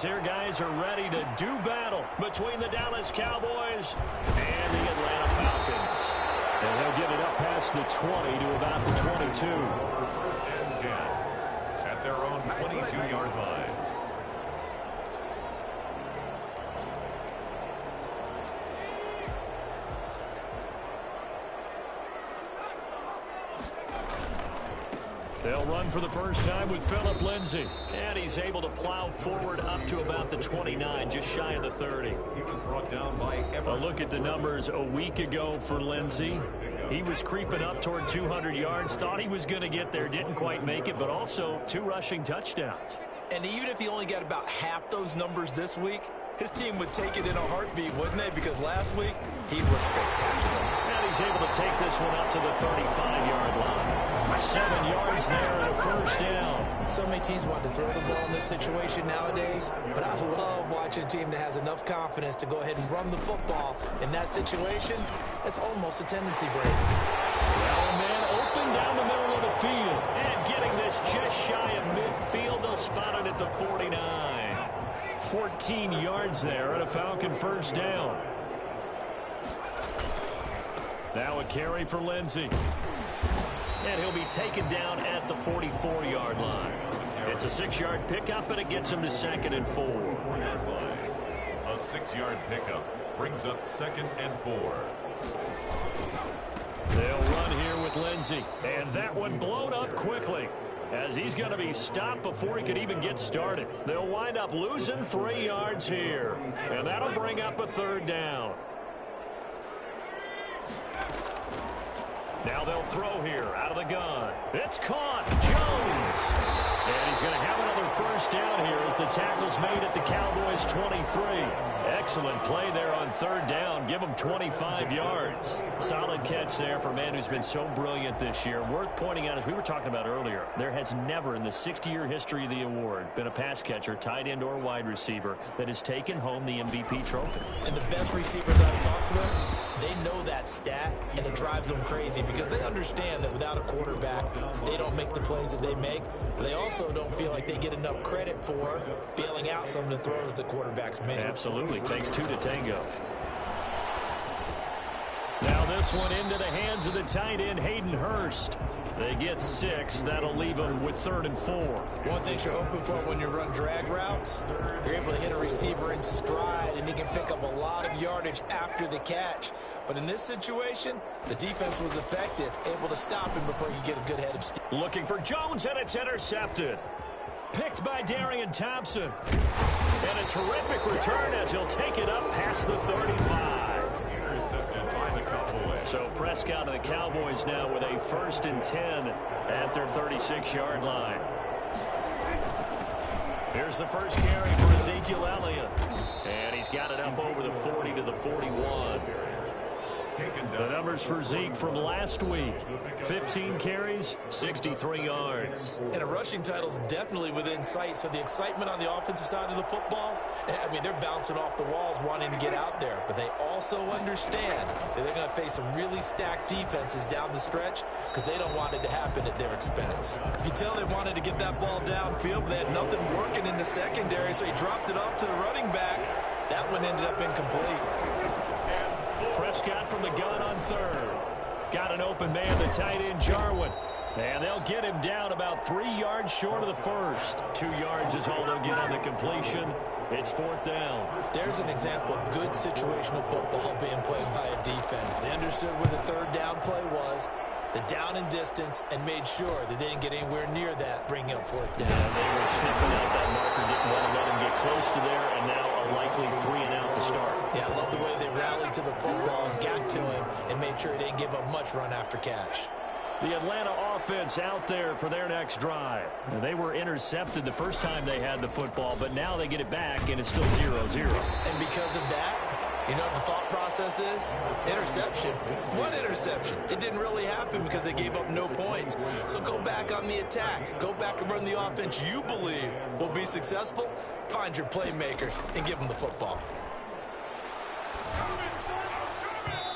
here, guys, are ready to do battle between the Dallas Cowboys and the Atlanta Falcons. And he'll get it up past the 20 to about the 22. First and 10 at their own 22-yard line. They'll run for the first time with Phillip Lindsay. And he's able to plow forward up to about the 29, just shy of the 30. He was brought down by A look at the numbers a week ago for Lindsay. He was creeping up toward 200 yards. Thought he was going to get there. Didn't quite make it, but also 2 rushing touchdowns. And even if he only got about half those numbers this week, his team would take it in a heartbeat, wouldn't they? Because last week, he was spectacular. And he's able to take this one up to the 35-yard line. 7 yards there and a first down. So many teams want to throw the ball in this situation nowadays, but I love watching a team that has enough confidence to go ahead and run the football. In that situation, it's almost a tendency break. Well, man, open down the middle of the field. And getting this just shy of midfield. They'll spot it at the 49. 14 yards there and a Falcon first down. Now a carry for Lindsay. And he'll be taken down at the 44-yard line. It's a 6-yard pickup, and it gets him to 2nd and 4. A 6-yard pickup brings up 2nd and 4. They'll run here with Lindsay. And that one blown up quickly, as he's going to be stopped before he could even get started. They'll wind up losing 3 yards here. And that'll bring up a 3rd down. Now they'll throw here out of the gun. It's caught. Jones. And he's going to have another first down here as the tackle's made at the Cowboys' 23. Excellent play there on 3rd down. Give him 25 yards. Solid catch there for a man who's been so brilliant this year. Worth pointing out, as we were talking about earlier, there has never in the 60-year history of the award been a pass catcher, tight end, or wide receiver that has taken home the MVP trophy. And the best receivers I've talked with, they know that stat, and it drives them crazy because they understand that without a quarterback, they don't make the plays that they make. But they also don't feel like they get enough credit for bailing out some of the throws the quarterbacks make. Absolutely. Takes 2 to tango. Now this one into the hands of the tight end, Hayden Hurst. They get 6. That'll leave them with 3rd and 4. One thing you're hoping for when you run drag routes, you're able to hit a receiver in stride, and he can pick up a lot of yardage after the catch. But in this situation, the defense was effective, able to stop him before you get a good head of steam. Looking for Jones, and it's intercepted. Picked by Darian Thompson. And a terrific return as he'll take it up past the 35. Intercepted by the Cowboys. So Prescott and the Cowboys now with a 1st and 10 at their 36-yard line. Here's the first carry for Ezekiel Elliott. And he's got it up over the 40 to the 41. The numbers for Zeke from last week: 15 carries, 63 yards. And a rushing title is definitely within sight, so the excitement on the offensive side of the football, I mean, they're bouncing off the walls wanting to get out there. But they also understand that they're going to face some really stacked defenses down the stretch because they don't want it to happen at their expense. You can tell they wanted to get that ball downfield, but they had nothing working in the secondary, so he dropped it off to the running back. That one ended up incomplete. Prescott from the gun on 3rd. Got an open man, the tight end, Jarwin. And they'll get him down about 3 yards short of the first. 2 yards is all they'll get on the completion. It's 4th down. There's an example of good situational football being played by a defense. They understood where the 3rd down play was, the down and distance, and made sure they didn't get anywhere near that, bringing up 4th down. And they were sniffing out that marker, didn't want to let him get close to there, and now a likely 3 and out to start. Yeah, I love the way they rallied to the football and got to him and made sure he didn't give up much run after catch. The Atlanta offense out there for their next drive. Now, they were intercepted the first time they had the football, but now they get it back, and it's still 0-0. And because of that, you know what the thought process is? Interception. What interception? It didn't really happen because they gave up no points. So go back on the attack. Go back and run the offense you believe will be successful. Find your playmakers and give them the football.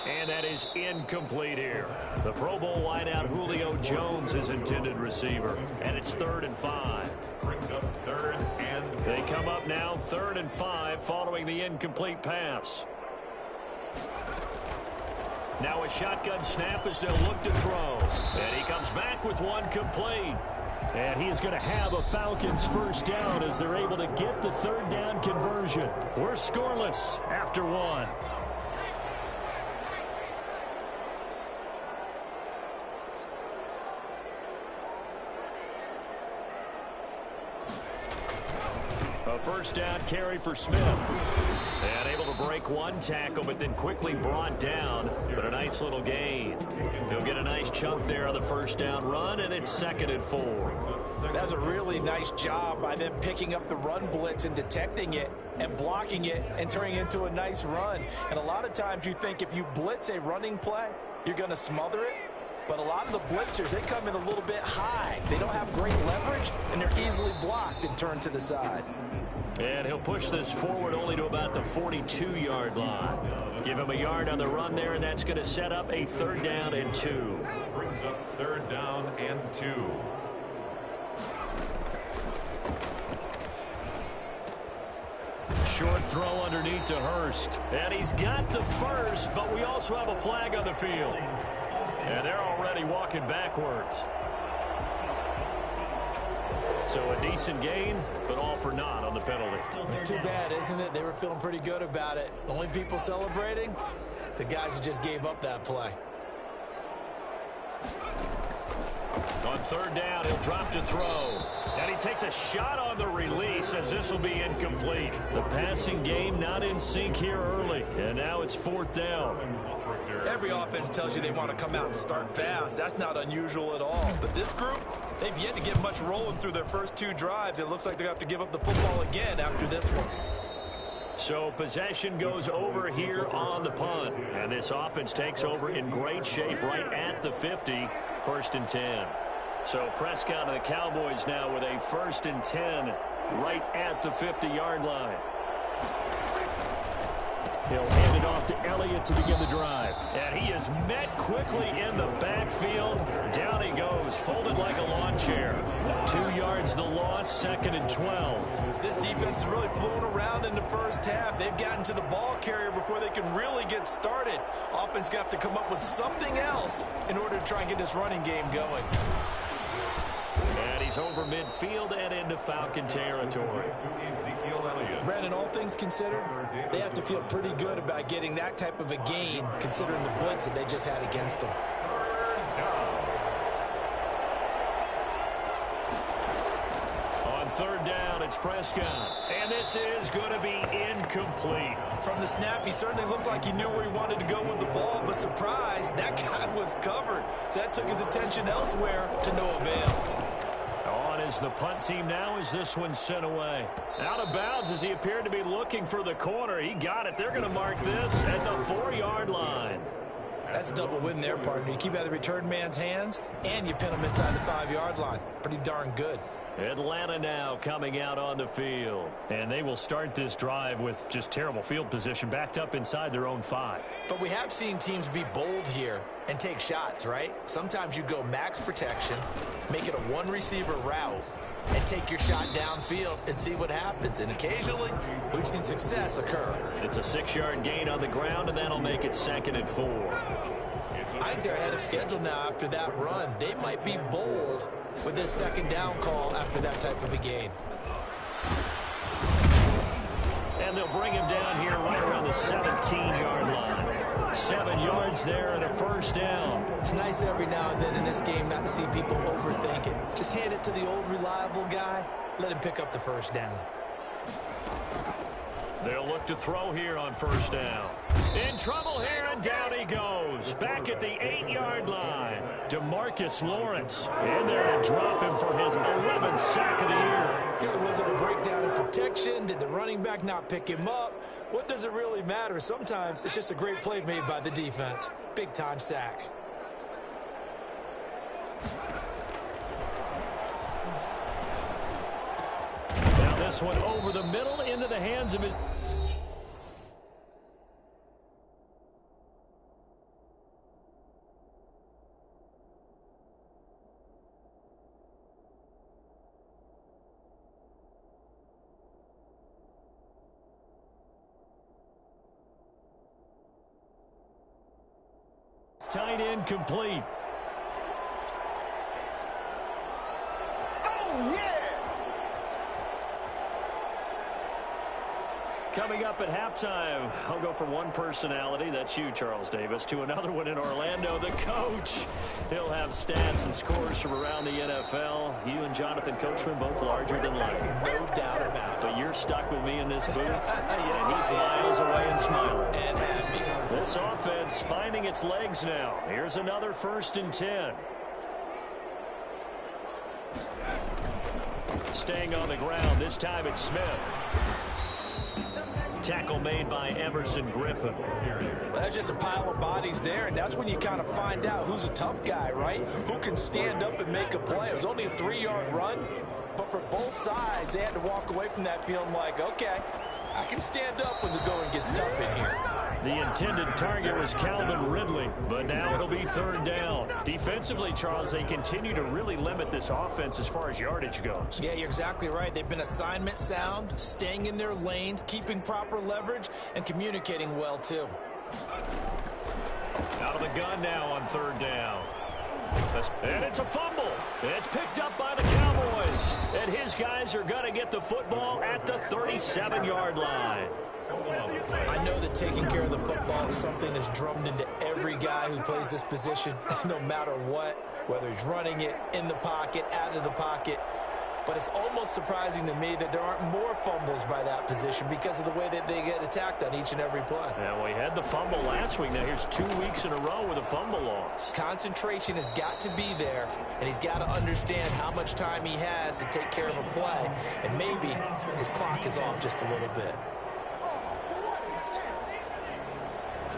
And that is incomplete here. The Pro Bowl wideout Julio Jones is intended receiver. And it's 3rd and 5. Brings up 3rd and They come up now 3rd and 5 following the incomplete pass. Now a shotgun snap as they'll look to throw. And he comes back with one complete. And he is going to have a Falcons first down as they're able to get the 3rd down conversion. We're scoreless after 1. A first down carry for Smith. And able to break one tackle, but then quickly brought down. But a nice little gain. He'll get a nice chunk there on the first down run, and it's 2nd and 4. That's a really nice job by them picking up the run blitz and detecting it and blocking it and turning it into a nice run. And a lot of times you think if you blitz a running play, you're going to smother it. But a lot of the blitzers, they come in a little bit high. They don't have great leverage, and they're easily blocked and turned to the side. And he'll push this forward only to about the 42-yard line. Give him a yard on the run there, and that's going to set up a 3rd down and 2. Brings up 3rd down and 2. Short throw underneath to Hurst. And he's got the first, but we also have a flag on the field. And they're already walking backwards. So a decent gain, but all for naught on the penalty. It's too bad, isn't it? They were feeling pretty good about it. The only people celebrating, the guys who just gave up that play. On 3rd down, he'll drop to throw. And he takes a shot on the release as this will be incomplete. The passing game not in sync here early. And now it's 4th down. Every offense tells you they want to come out and start fast. That's not unusual at all. But this group, they've yet to get much rolling through their first 2 drives. It looks like they're going to have to give up the football again after this one. So possession goes over here on the punt. And this offense takes over in great shape right at the 50, 1st and 10. So Prescott and the Cowboys now with a 1st and 10 right at the 50-yard line. He'll hand it off to Elliott to begin the drive. And he is met quickly in the backfield. Down he goes, folded like a lawn chair. 2 yards the loss, 2nd and 12. This defense is really fooling around in the first half. They've gotten to the ball carrier before they can really get started. Offense going to have to come up with something else in order to try and get this running game going. And he's over midfield and into Falcon territory. Brandon, all things considered, they have to feel pretty good about getting that type of a gain considering the blitz that they just had against them. On 3rd down, it's Prescott. And this is going to be incomplete. From the snap, he certainly looked like he knew where he wanted to go with the ball, but surprise, that guy was covered. So that took his attention elsewhere to no avail. On is the punt team now as this one's sent away. Out of bounds as he appeared to be looking for the corner. He got it. They're going to mark this at the 4-yard line. That's a double win there, partner. You keep out of the return man's hands, and you pin him inside the 5-yard line. Pretty darn good. Atlanta now coming out on the field. And they will start this drive with just terrible field position, backed up inside their own 5. But we have seen teams be bold here and take shots, right? Sometimes you go max protection, make it a one-receiver route, and take your shot downfield and see what happens. And occasionally, we've seen success occur. It's a 6-yard gain on the ground, and that'll make it 2nd and 4. I think they're ahead of schedule now after that run. They might be bold with this 2nd down call after that type of a gain. And they'll bring him down here right around the 17-yard line. 7 yards there and a first down. It's nice every now and then in this game not to see people overthink it. Just hand it to the old reliable guy. Let him pick up the first down. They'll look to throw here on first down. In trouble here, and down he goes. Back at the 8-yard line. DeMarcus Lawrence in there to drop him for his 11th sack of the year. Was it a breakdown in protection? Did the running back not pick him up? What does it really matter? Sometimes it's just a great play made by the defense. Big-time sack. Now this one over the middle into the hands of his... Tight end complete. Oh, yeah! Coming up at halftime, I'll go from one personality, that's you, Charles Davis, to another one in Orlando, the coach. He'll have stats and scores from around the NFL. You and Jonathan Coachman both larger than life. No doubt about it. But you're stuck with me in this booth, yes, and he's miles away and smiling. And happy. This offense finding its legs now. Here's another 1st and 10. Staying on the ground, this time it's Smith. Tackle made by Emerson Griffin. Well, there's just a pile of bodies there, and that's when you kind of find out who's a tough guy, right? Who can stand up and make a play. It was only a 3-yard run, but for both sides, they had to walk away from that feeling like, okay, I can stand up when the going gets tough in here. The intended target was Calvin Ridley, but now it'll be 3rd down. Defensively, Charles, they continue to really limit this offense as far as yardage goes. Yeah, you're exactly right. They've been assignment sound, staying in their lanes, keeping proper leverage, and communicating well, too. Out of the gun now on 3rd down. And it's a fumble. It's picked up by the Cowboys. And his guys are going to get the football at the 37-yard line. I know that taking care of the football is something that's drummed into every guy who plays this position, no matter what, whether he's running it, in the pocket, out of the pocket. But it's almost surprising to me that there aren't more fumbles by that position because of the way that they get attacked on each and every play. Yeah, well, he had the fumble last week. Now here's 2 weeks in a row with a fumble loss. Concentration has got to be there, and he's got to understand how much time he has to take care of a play, and maybe his clock is off just a little bit.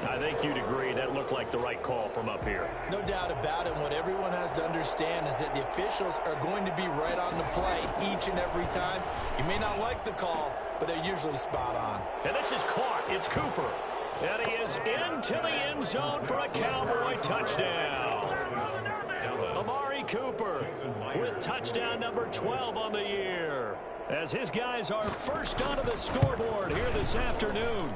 I think you'd agree that looked like the right call from up here. No doubt about it. What everyone has to understand is that the officials are going to be right on the play each and every time. You may not like the call, but they're usually spot on. And this is caught. It's Cooper. And he is into the end zone for a Cowboy touchdown. Amari Cooper with touchdown number 12 on the year, as his guys are first onto the scoreboard here this afternoon.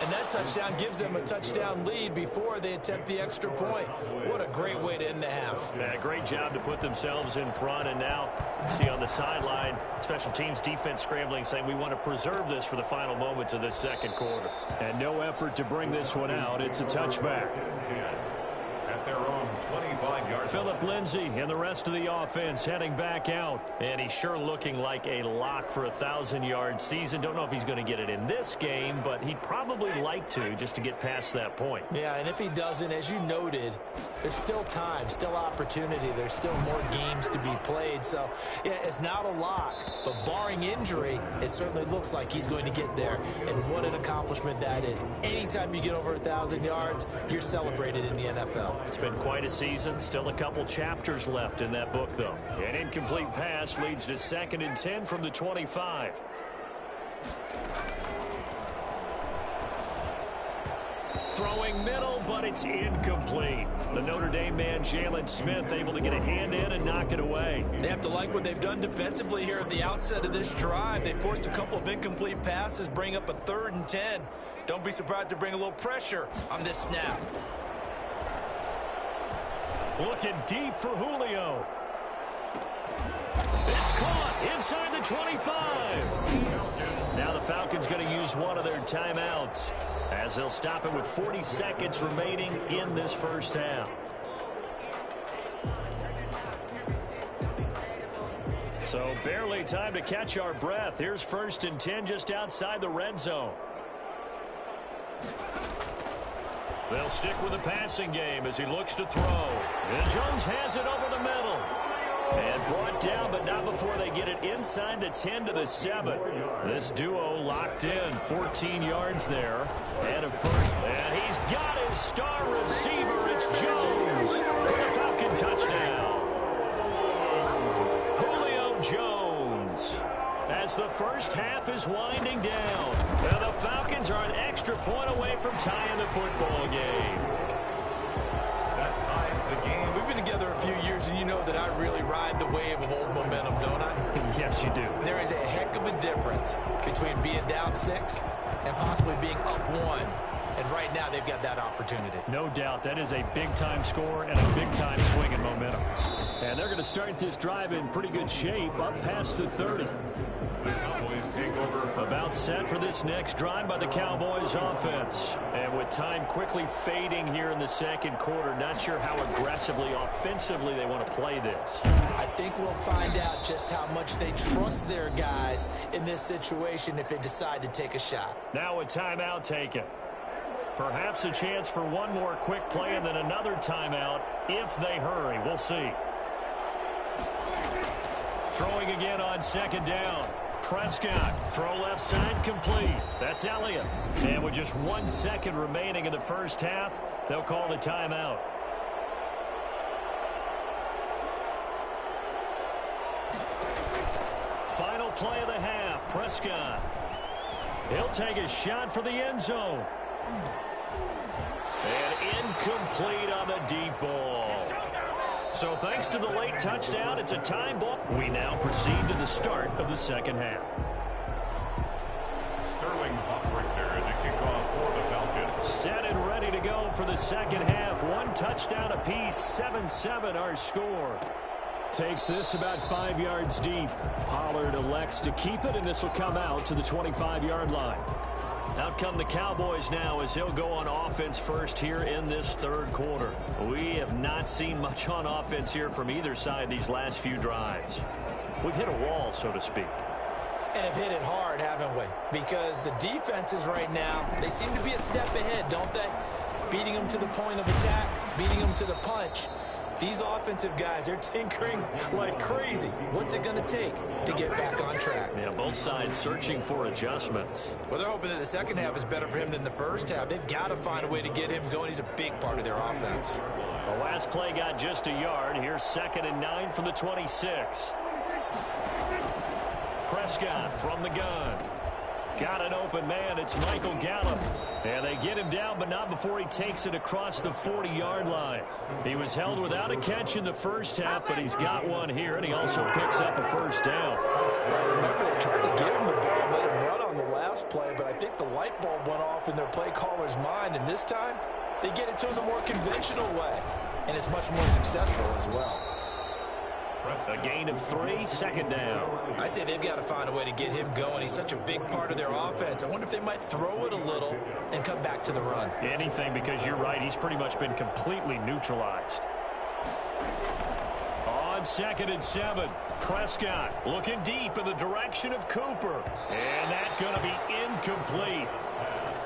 And that touchdown gives them a touchdown lead before they attempt the extra point. What a great way to end the half. Yeah, great job to put themselves in front. And now, see on the sideline, special teams defense scrambling, saying we want to preserve this for the final moments of this 2nd quarter. And no effort to bring this one out. It's a touchback. At their own 25-yard. Phillip Lindsay and the rest of the offense heading back out. And he's sure looking like a lock for a 1,000-yard season. Don't know if he's going to get it in this game, but he'd probably like to just to get past that point. Yeah, and if he doesn't, as you noted, there's still time, still opportunity. There's still more games to be played. So, yeah, it's not a lock, but barring injury, it certainly looks like he's going to get there. And what an accomplishment that is. Anytime you get over 1,000 yards, you're celebrated in the NFL. It's been quite a season. Still a couple chapters left in that book, though. An incomplete pass leads to 2nd and 10 from the 25. Throwing middle, but it's incomplete. The Notre Dame man, Jalen Smith, able to get a hand in and knock it away. They have to like what they've done defensively here at the outset of this drive. They forced a couple of incomplete passes, bring up a 3rd and 10. Don't be surprised to bring a little pressure on this snap. Looking deep for Julio. It's caught inside the 25. Now the Falcons going to use one of their timeouts, as they'll stop it with 40 seconds remaining in this 1st half. So barely time to catch our breath. Here's 1st and 10 just outside the red zone. They'll stick with the passing game as he looks to throw. And Jones has it over the middle. And brought down, but not before they get it inside the 10 to the 7. This duo locked in, 14 yards there. And a first. And he's got his star receiver. It's Jones for the Falcon touchdown. Julio Jones. As the 1st half is winding down. And the Falcons are an extra point away from tying the football game. That ties the game. We've been together a few years, and you know that I really ride the wave of old momentum, don't I? Yes, you do. There is a heck of a difference between being down 6 and possibly being up 1. and right now they've got that opportunity. No doubt. That is a big-time score and a big-time swing in momentum. And they're going to start this drive in pretty good shape up past the 30. The Cowboys take over. About set for this next drive by the Cowboys offense. And with time quickly fading here in the second quarter, not sure how aggressively, offensively they want to play this. I think we'll find out just how much they trust their guys in this situation if they decide to take a shot. Now a timeout taken. Perhaps a chance for one more quick play and then another timeout if they hurry. We'll see. Throwing again on second down. Prescott, throw left side, complete. That's Elliott. And with just 1 second remaining in the first half, they'll call the timeout. Final play of the half, Prescott. He'll take a shot for the end zone. And incomplete on the deep ball. So thanks to the late touchdown, it's a time ball. We now proceed to the start of the second half. Sterling Hoffrichter to kick off for the Falcons. Set and ready to go for the second half. 1 touchdown apiece, 7-7 our score. Takes this about 5 yards deep. Pollard elects to keep it, and this will come out to the 25-yard line. Out come the Cowboys now as they'll go on offense first here in this third quarter. We have not seen much on offense here from either side these last few drives. We've hit a wall, so to speak. And have hit it hard, haven't we? Because the defenses right now, they seem to be a step ahead, don't they? Beating them to the point of attack, beating them to the punch. These offensive guys, they're tinkering like crazy. What's it going to take to get back on track? Yeah, both sides searching for adjustments. Well, they're hoping that the second half is better for him than the first half. They've got to find a way to get him going. He's a big part of their offense. The last play got just a yard. Here's 2nd and 9 from the 26. Prescott from the gun. Got an open man. It's Michael Gallup. And they get him down, but not before he takes it across the 40-yard line. He was held without a catch in the first half, but he's got one here, and he also picks up a first down. I remember they tried to give him the ball, let him run on the last play, but I think the light bulb went off in their play caller's mind, and this time they get it to him the more conventional way, and it's much more successful as well. A gain of 3, 2nd down. I'd say they've got to find a way to get him going. He's such a big part of their offense. I wonder if they might throw it a little and come back to the run. Anything, because you're right, he's pretty much been completely neutralized. On 2nd and 7, Prescott looking deep in the direction of Cooper. And that's going to be incomplete.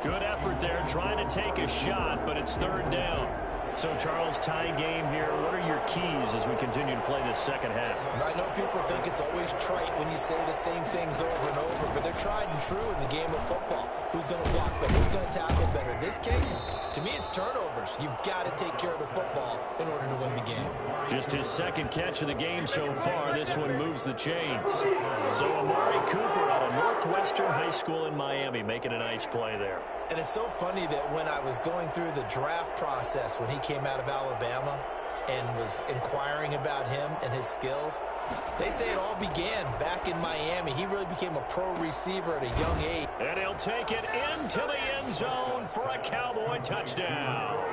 Good effort there, trying to take a shot, but it's 3rd down. So, Charles, tie game here. What are your keys as we continue to play this second half? I know people think it's always trite when you say the same things over and over, but they're tried and true in the game of football. Who's going to block better? Who's going to tackle better? In this case, to me, it's turnovers. You've got to take care of the football in order to win the game. Just his 2nd catch of the game so far. This one moves the chains. So, Amari Cooper out of Northwestern High School in Miami making a nice play there. And it's so funny that when I was going through the draft process when he came out of Alabama and was inquiring about him and his skills, they say it all began back in Miami. He really became a pro receiver at a young age. And he'll take it into the end zone for a Cowboy touchdown.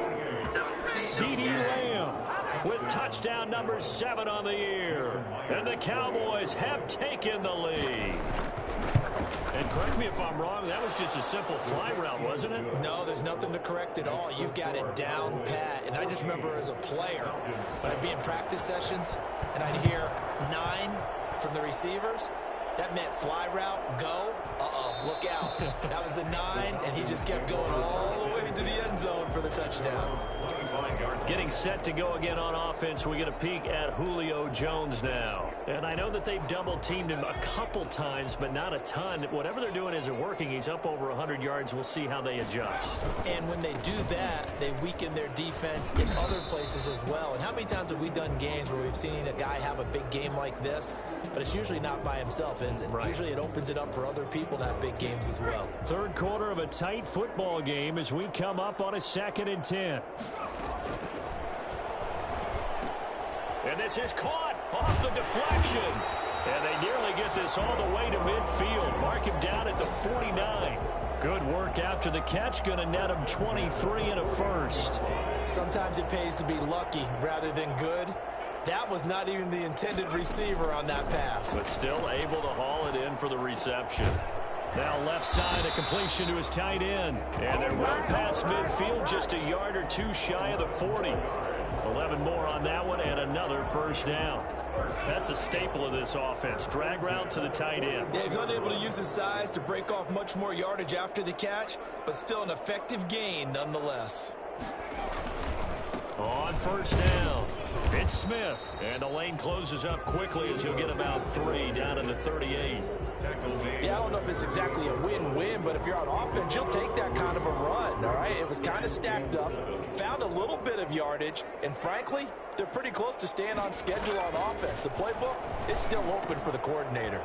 CeeDee Lamb with touchdown number 7 on the year. And the Cowboys have taken the lead. And correct me if I'm wrong, that was just a simple fly route, wasn't it? No, there's nothing to correct at all. You've got it down pat. And I just remember as a player, when I'd be in practice sessions and I'd hear 9 from the receivers, that meant fly route, go, look out. That was the 9, and he just kept going all the way to the end zone for the touchdown. Getting set to go again on offense. We get a peek at Julio Jones now. And I know that they've double-teamed him a couple times, but not a ton. Whatever they're doing isn't working. He's up over 100 yards. We'll see how they adjust. And when they do that, they weaken their defense in other places as well. And how many times have we done games where we've seen a guy have a big game like this, but it's usually not by himself, is it? Right. Usually it opens it up for other people to have big games as well. Third quarter of a tight football game as we come up on a 2nd and 10. And this is caught off the deflection. And they nearly get this all the way to midfield. Mark him down at the 49. Good work after the catch. Going to net him 23 and a first. Sometimes it pays to be lucky rather than good. That was not even the intended receiver on that pass. But still able to haul it in for the reception. Now left side, a completion to his tight end. And they're well past midfield, just a yard or two shy of the 40. 11 more on that one, and another first down. That's a staple of this offense. Drag route to the tight end. Yeah, he's unable to use his size to break off much more yardage after the catch, but still an effective gain nonetheless. On first down, it's Smith. And the lane closes up quickly as he'll get about 3 down in the 38. Yeah, I don't know if it's exactly a win-win, but if you're on offense, you'll take that kind of a run, all right? It was kind of stacked up, found a little bit of yardage, and frankly, they're pretty close to staying on schedule on offense. The playbook is still open for the coordinator.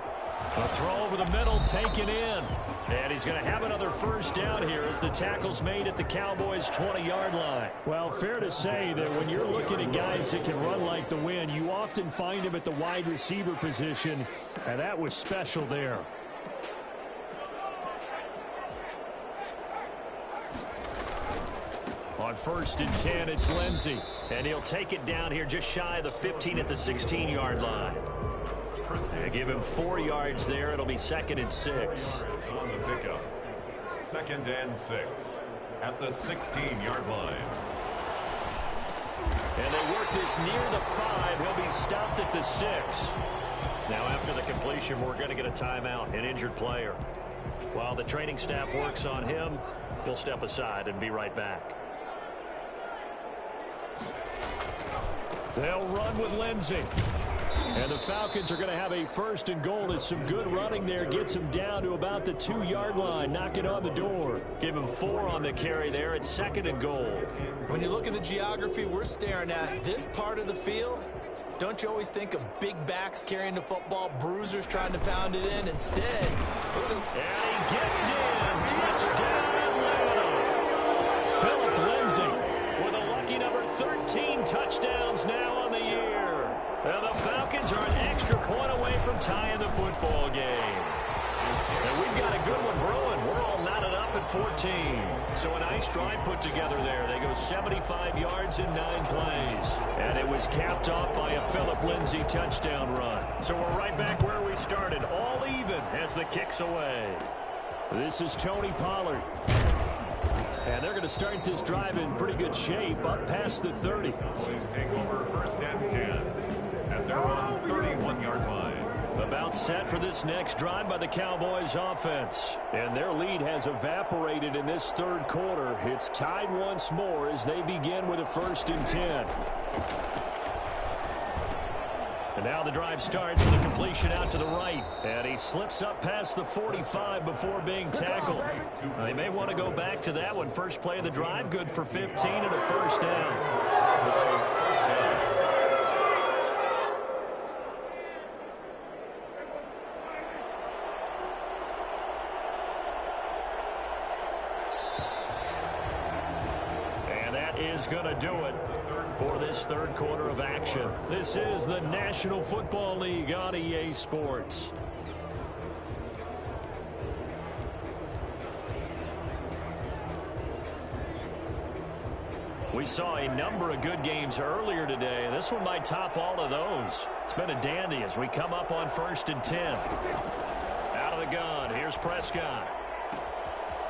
A throw over the middle, taken in. And he's going to have another first down here as the tackle's made at the Cowboys' 20-yard line. Well, fair to say that when you're looking at guys that can run like the wind, you often find them at the wide receiver position, and that was special there. On first and 10, it's Lindsey. And he'll take it down here just shy of the 15 at the 16-yard line. They give him 4 yards there. It'll be 2nd and 6. On the pickup. 2nd and 6 at the 16-yard line. And they work this near the 5. He'll be stopped at the 6. Now after the completion, we're going to get a timeout, an injured player. While the training staff works on him, he'll step aside and be right back. They'll run with Lindsey. And the Falcons are going to have a 1st and goal as some good running there gets him down to about the 2-yard line, knocking on the door. Give him 4 on the carry there at 2nd and goal. When you look at the geography we're staring at, this part of the field, don't you always think of big backs carrying the football, bruisers trying to pound it in? Instead, and he gets in. Touchdown, Atlanta. Philip Lindsey with a lucky number 13 touchdowns now on the year. And the Falcons are an extra point away from tying the football game. And we've got a good one brewing. We're all knotted up at 14. So a nice drive put together there. They go 75 yards in 9 plays. And it was capped off by a Philip Lindsey touchdown run. So we're right back where we started, all even as the kick's away. This is Tony Pollard. And they're going to start this drive in pretty good shape, up past the 30. Please take over 1st and 10 at their own 31-yard line. About set for this next drive by the Cowboys offense. And their lead has evaporated in this 3rd quarter. It's tied once more as they begin with a 1st and 10. And now the drive starts with a completion out to the right. And he slips up past the 45 before being tackled. They may want to go back to that one. First play of the drive, good for 15 and a first down. And that is going to do it for this 3rd quarter of action. This is the National Football League on EA Sports. We saw a number of good games earlier today. This one might top all of those. It's been a dandy as we come up on 1st and 10. Out of the gun, here's Prescott.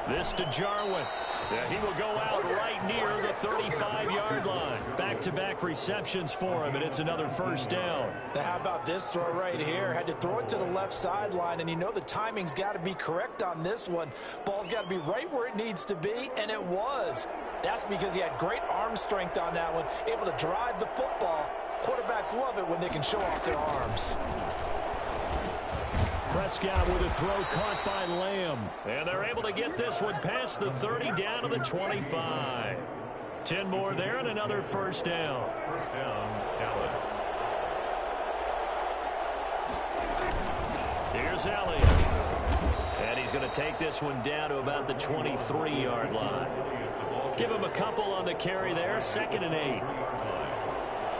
This to Jarwin. Yeah, he will go out right near the 35-yard line. Back-to-back receptions for him, and it's another first down. Now, how about this throw right here? Had to throw it to the left sideline, and you know the timing's got to be correct on this one. Ball's got to be right where it needs to be, and it was. That's because he had great arm strength on that one, able to drive the football. Quarterbacks love it when they can show off their arms. Prescott with a throw caught by Lamb. And they're able to get this one past the 30 down to the 25. 10 more there and another first down. First down, Dallas. Here's Elliott. And he's going to take this one down to about the 23-yard line. Give him a couple on the carry there. 2nd and 8.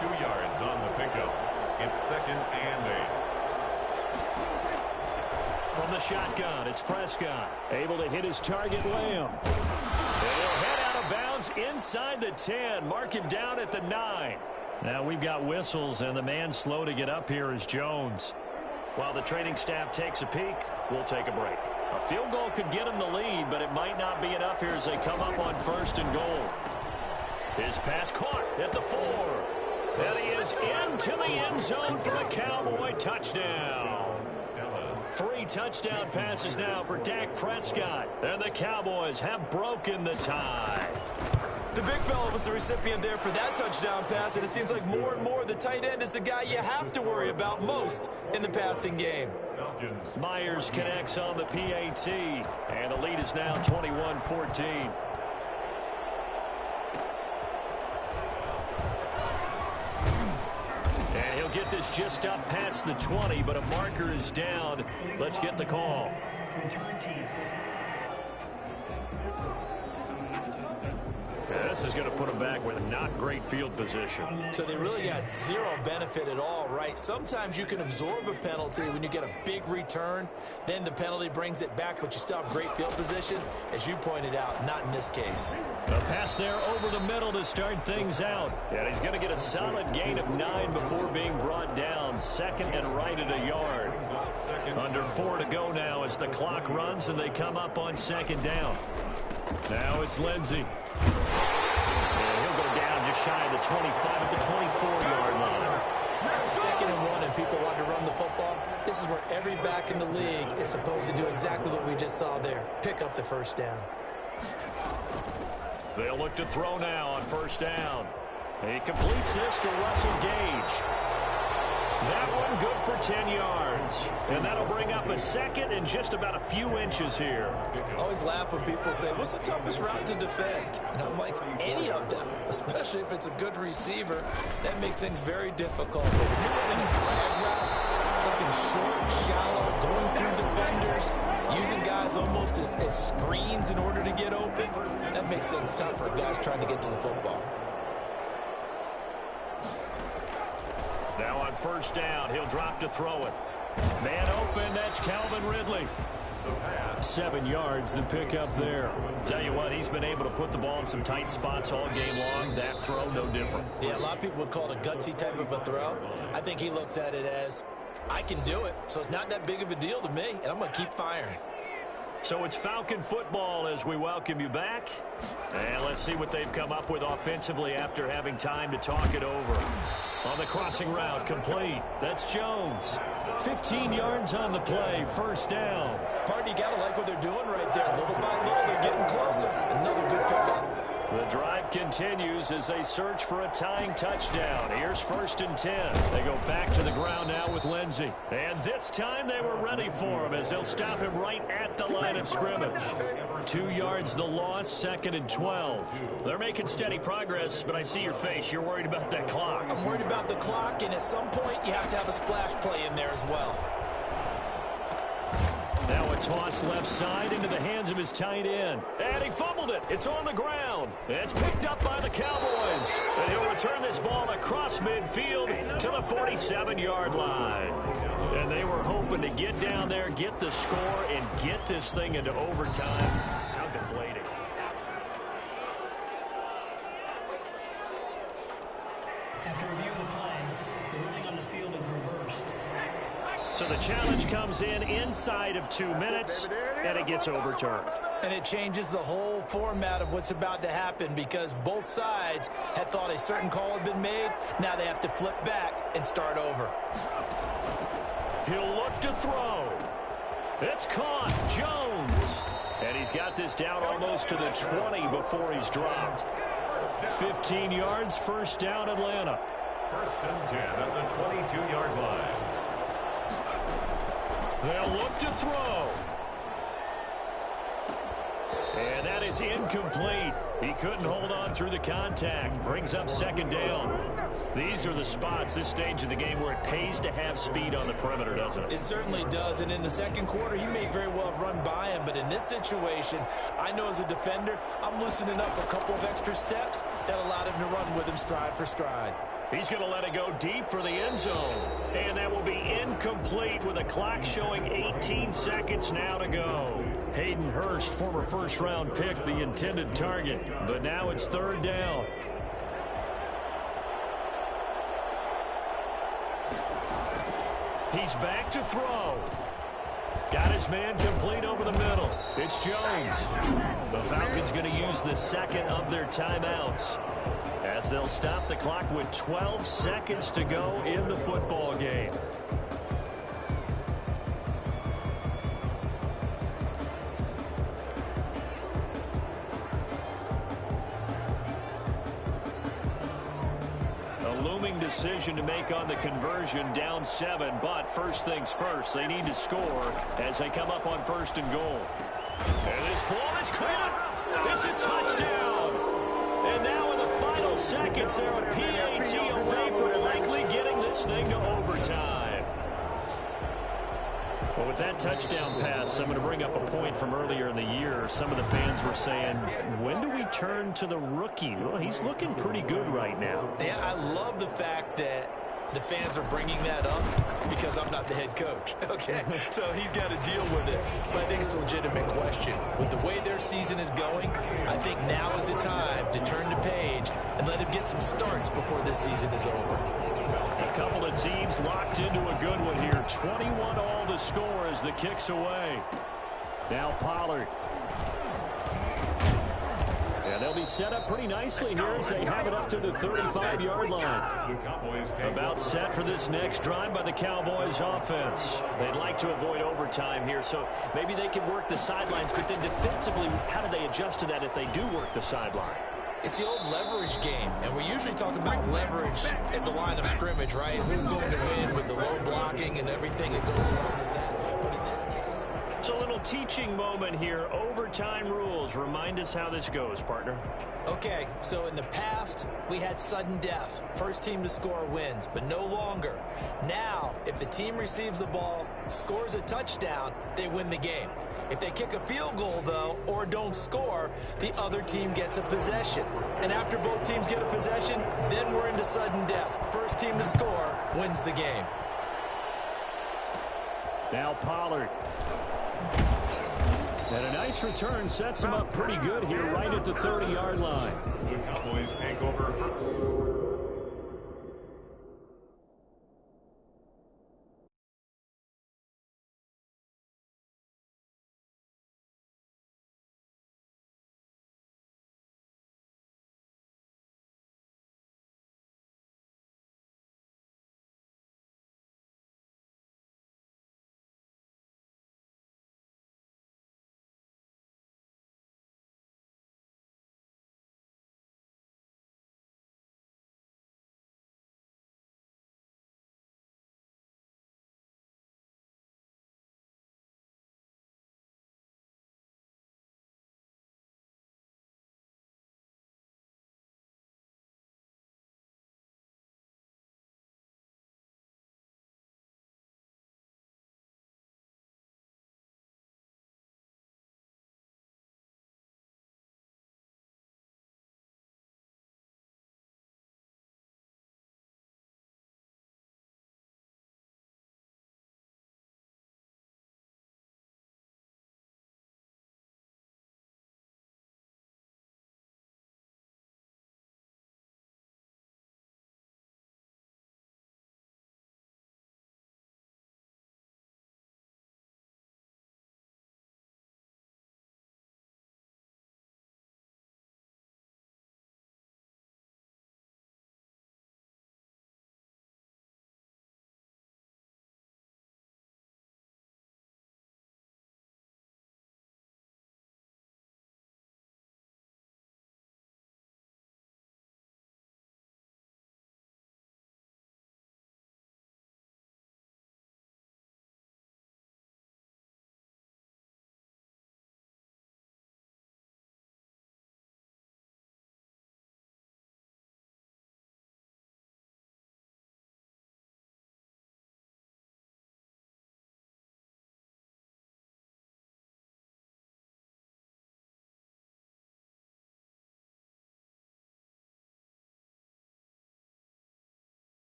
2 yards on the pickup. It's 2nd and 8. From the shotgun, it's Prescott. Able to hit his target, Lamb. And he'll head out of bounds inside the 10. Mark him down at the 9. Now we've got whistles, and the man slow to get up here is Jones. While the training staff takes a peek, we'll take a break. A field goal could get him the lead, but it might not be enough here as they come up on 1st and goal. His pass caught at the 4. And he is into the end zone for the Cowboy touchdown. 3 touchdown passes now for Dak Prescott. And the Cowboys have broken the tie. The big fella was the recipient there for that touchdown pass, and it seems like more and more the tight end is the guy you have to worry about most in the passing game. Myers connects on the PAT, and the lead is now 21-14. And he'll get this just up past the 20, but a marker is down. Let's get the call. This is going to put them back with not great field position. So they really got zero benefit at all, right? Sometimes you can absorb a penalty when you get a big return. Then the penalty brings it back, but you still have great field position. As you pointed out, not in this case. A pass there over the middle to start things out. And he's going to get a solid gain of 9 before being brought down. 2nd and right at a yard. Under 4 to go now as the clock runs and they come up on 2nd down. Now it's Lindsey. And he'll go down just shy of the 25 at the 24-yard line. 2nd and 1 and people want to run the football. This is where every back in the league is supposed to do exactly what we just saw there. Pick up the 1st down. They'll look to throw now on 1st down. He completes this to Russell Gage. That one good for 10 yards. And that'll bring up a 2nd and just about a few inches here. I always laugh when people say, what's the toughest route to defend? And I'm like, any of them, especially if it's a good receiver. That makes things very difficult. But when you're running a drag route, something short, shallow, going through defenders, using guys almost as screens in order to get open, that makes things tough for guys trying to get to the football. Now on 1st down, he'll drop to throw it. Man open, that's Calvin Ridley. 7 yards, the pickup there. Tell you what, he's been able to put the ball in some tight spots all game long. That throw, no different. Yeah, a lot of people would call it a gutsy type of a throw. I think he looks at it as, I can do it, so it's not that big of a deal to me, and I'm going to keep firing. So it's Falcon football as we welcome you back. And let's see what they've come up with offensively after having time to talk it over. On the crossing route, complete. That's Jones. 15 yards on the play, 1st down. Party, you got to like what they're doing right there. Little by little, they're getting closer. Another good pickup. The drive continues as they search for a tying touchdown. Here's 1st and 10. They go back to the ground now with Lindsey. And this time they were ready for him as they'll stop him right at the line of scrimmage. 2 yards the loss, 2nd and 12. They're making steady progress, but I see your face. You're worried about that clock. I'm worried about the clock, and at some point you have to have a splash play in there as well. Now a toss left side into the hands of his tight end. And he fumbled it. It's on the ground. It's picked up by the Cowboys. And he'll return this ball across midfield to the 47-yard line. And they were hoping to get down there, get the score, and get this thing into overtime. How deflating. After review of the play, the running on the field is reversed. So the challenge comes in inside of 2 minutes, and it gets overturned. And it changes the whole format of what's about to happen because both sides had thought a certain call had been made. Now they have to flip back and start over. He'll look to throw. It's caught. Jones. And he's got this down almost to the 20 before he's dropped. 15 yards, 1st down, Atlanta. 1st and 10 at the 22-yard line. They'll look to throw. And that is incomplete. He couldn't hold on through the contact. Brings up 2nd down. These are the spots, this stage of the game, where it pays to have speed on the perimeter, doesn't it? It certainly does. And in the 2nd quarter, he may very well have run by him. But in this situation, I know as a defender, I'm loosening up a couple of extra steps that allowed him to run with him stride for stride. He's going to let it go deep for the end zone. And that will be incomplete with a clock showing 18 seconds now to go. Hayden Hurst, former first-round pick, the intended target. But now it's third down. He's back to throw. Got his man complete over the middle. It's Jones. The Falcons going to use the second of their timeouts as they'll stop the clock with 12 seconds to go in the football game. Decision to make on the conversion, down 7, but first things first, they need to score as they come up on 1st and goal. And this ball is caught. It's a touchdown. And now in the final seconds, they're a PAT away from likely getting this thing to overtime. Well, with that touchdown pass, I'm going to bring up a point from earlier in the year. Some of the fans were saying, when do we turn to the rookie? Well, he's looking pretty good right now. Yeah, I love the fact that the fans are bringing that up because I'm not the head coach, okay? So he's got to deal with it. But I think it's a legitimate question. With the way their season is going, I think now is the time to turn the page and let him get some starts before this season is over. A couple of teams locked into a good one here. 21 all the score as the kick's away. Now Pollard. And they'll be set up pretty nicely here as they have it up to the 35-yard line. About set for this next drive by the Cowboys offense. They'd like to avoid overtime here, so maybe they can work the sidelines, but then defensively, how do they adjust to that if they do work the sideline? It's the old leverage game, and we usually talk about leverage at the line of scrimmage, right? Who's going to win with the low blocking and everything that goes along with that. But in this case, it's a little teaching moment here. Overtime rules. Remind us how this goes, partner. Okay, so in the past, we had sudden death. First team to score wins, but no longer. Now, if the team receives the ball, scores a touchdown, they win the game. If they kick a field goal, though, or don't score, the other team gets a possession. And after both teams get a possession, then we're into sudden death. First team to score wins the game. Now Pollard. And a nice return sets him up pretty good here right at the 30-yard line. The Cowboys take over first.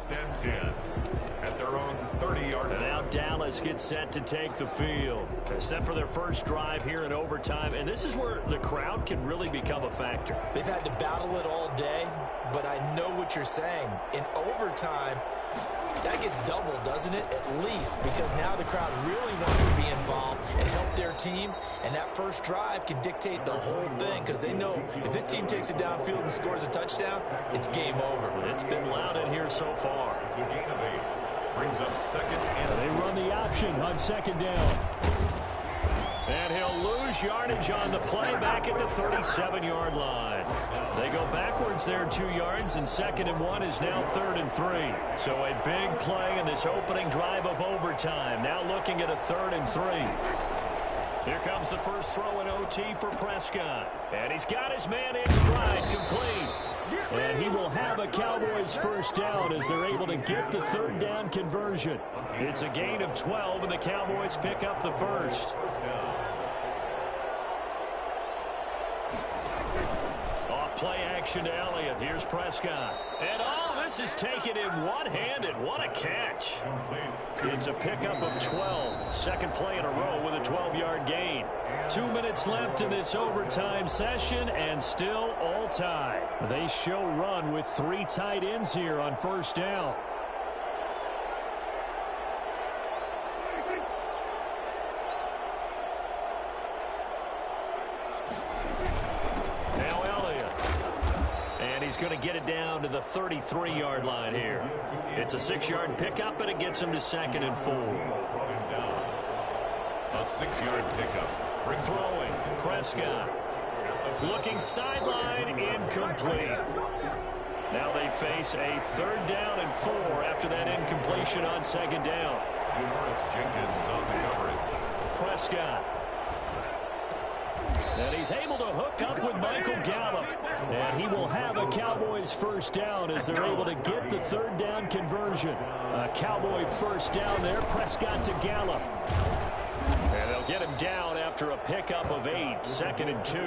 First and 10 at their own 30-yard line. And now Dallas gets set to take the field. Set for their first drive here in overtime. And this is where the crowd can really become a factor. They've had to battle it all day, but I know what you're saying. In overtime, that gets doubled, doesn't it? At least, because now the crowd really wants to be involved and help their team. And that first drive can dictate the whole thing because they know if this team takes it downfield and scores a touchdown, it's game over. It's been loud in here so far. It's a gain of 8. Brings up second and They run the option on second down. And he'll lose yardage on the play back at the 37-yard line. They go backwards there 2 yards, and 2nd and 1 is now 3rd and 3. So a big play in this opening drive of overtime. Now looking at a 3rd and 3. Here comes the first throw in OT for Prescott. And he's got his man in stride, complete. And he will have a Cowboys first down as they're able to get the 3rd down conversion. It's a gain of 12, and the Cowboys pick up the first. Off play action to Elliott. Here's Prescott. And this is taken in one-handed. What a catch. It's a pickup of 12. Second play in a row with a 12-yard gain. 2 minutes left in this overtime session, and still all tied. They show run with 3 tight ends here on first down. Now Elliott. And he's going to get it down to the 33-yard line here. It's a 6-yard pickup, and it gets him to 2nd and 4. a 6-yard pickup. Throwing, Prescott. Looking sideline, incomplete. Now they face a 3rd down and 4 after that incompletion on 2nd down. Janoris Jenkins is on the coverage. Prescott. And he's able to hook up with Michael Gallup. And he will have a Cowboys first down as they're able to get the 3rd down conversion. A Cowboy first down there, Prescott to Gallup. And they'll get him down after a pickup of 8, 2nd and 2.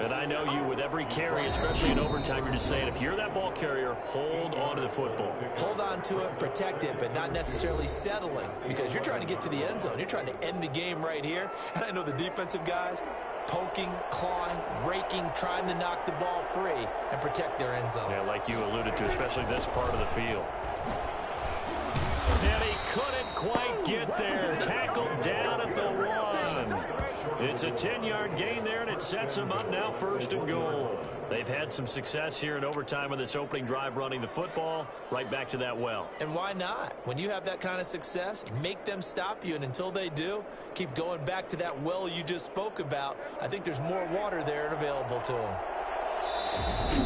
And I know you, with every carry, especially in overtime, you're just saying, if you're that ball carrier, hold on to the football. Hold on to it, protect it, but not necessarily settling, because you're trying to get to the end zone. You're trying to end the game right here. And I know the defensive guys poking, clawing, raking, trying to knock the ball free and protect their end zone. Yeah, like you alluded to, especially this part of the field. And he couldn't quite get there. Tackled down at the 1. It's a 10-yard gain there, and it sets him up now 1st and goal. They've had some success here in overtime with this opening drive running the football right back to that well. And why not? When you have that kind of success, make them stop you, and until they do, keep going back to that well you just spoke about. I think there's more water there and available to them.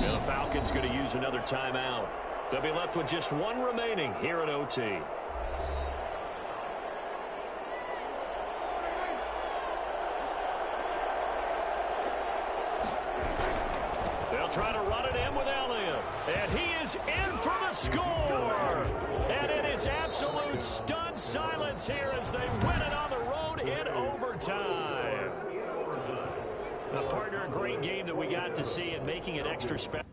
And the Falcons going to use another timeout. They'll be left with just 1 remaining here at OT. They'll try to run it in with Elliott. And he is in for the score. And it is absolute stunned silence here as they win it on the road in overtime. Partner, a great game that we got to see and making it extra special.